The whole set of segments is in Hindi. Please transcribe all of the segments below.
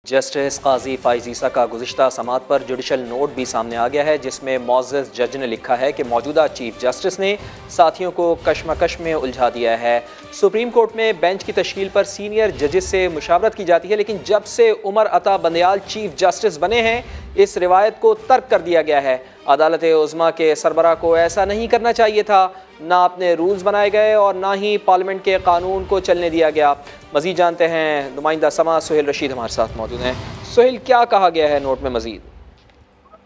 जस्टिस काजी फ़ाइज़ ईसा का गुज़िश्ता समाअत पर जुडिशल नोट भी सामने आ गया है, जिसमें मौज़ज़ जज ने लिखा है कि मौजूदा चीफ जस्टिस ने साथियों को कशमकश में उलझा दिया है। सुप्रीम कोर्ट में बेंच की तश्कील पर सीनियर जजेस से मुशावरत की जाती है, लेकिन जब से उमर अता बंदयाल चीफ जस्टिस बने हैं इस रिवायत को तर्क कर दिया गया है। अदालत उज़्मा के सरबराह को ऐसा नहीं करना चाहिए था, ना अपने रूल्स बनाए गए और ना ही पार्लियामेंट के कानून को चलने दिया गया। मज़ीद जानते हैं, नुमाइंदा समा सुहेल रशीद हमारे साथ मौजूद हैं। सुहेल, क्या कहा गया है नोट में मज़ीद?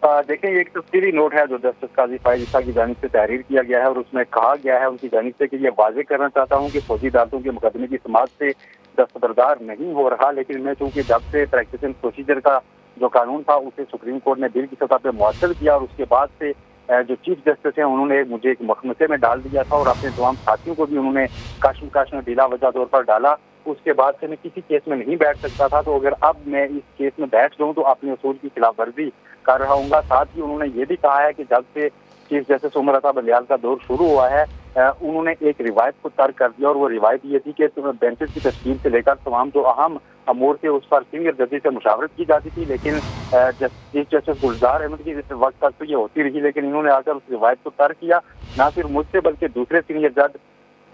देखिए, ये एक तफसीली नोट है जो जस्टिस काजी फ़ाइज़ ईसा की जानिब से तहरीर किया गया है और उसमें कहा गया है उनकी जानिब से कि ये वाज़ेह करना चाहता हूँ कि फौजी अदालतों के मुकदमे की समाअत से दस्तबरदार नहीं हो रहा, लेकिन मैं चूँकि जब से प्रैक्टिस एंड प्रोसीजर का जो कानून था उसे सुप्रीम कोर्ट ने बिल की सतह पर मुअत्तल किया और उसके बाद से जो चीफ जस्टिस हैं उन्होंने मुझे एक मखमसे में डाल दिया था और अपने तमाम साथियों को भी उन्होंने कशमकश में ढीला वजह तौर पर डाला। उसके बाद से मैं किसी केस में नहीं बैठ सकता था, तो अगर अब मैं इस केस में बैठ जाऊं तो अपने उसूल की खिलाफ वर्जी कर रहा हूँ। साथ ही उन्होंने ये भी कहा है कि जब से चीफ जस्टिस उमर अता बंदयाल का दौर शुरू हुआ है उन्होंने एक रिवायत को तर्क कर दिया और वो रिवायत ये थी कि बेंचेस की तश्कील से लेकर तमाम जो अहम अमूर थे उस पर सीनियर जजेस से मुशावरत की जाती थी, लेकिन चीफ जस्टिस गुलजार अहमद की वक्त तक तो ये होती रही, लेकिन इन्होंने आकर उस रिवायत को तर्क किया। न सिर्फ मुझसे बल्कि दूसरे सीनियर जज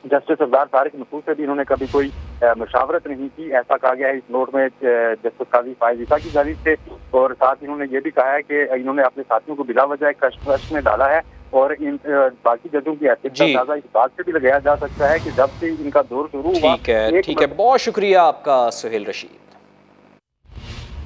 जस्टिस सरदार तारिक मसूद से भी इन्होंने कभी कोई मुशावरत नहीं की, ऐसा कहा गया है इस नोट में जस्टिस काजी फ़ाइज़ ईसा की जानिब से। और साथ इन्होंने ये भी कहा है कि इन्होंने अपने साथियों को बिला वजह कशमकश में डाला है और इन बाकी जजों की हैसियत का अंदाजा इस बात से भी लगाया जा सकता है कि जब से इनका दौर शुरू हुआ। ठीक है, बहुत शुक्रिया आपका सुहेल रशीद।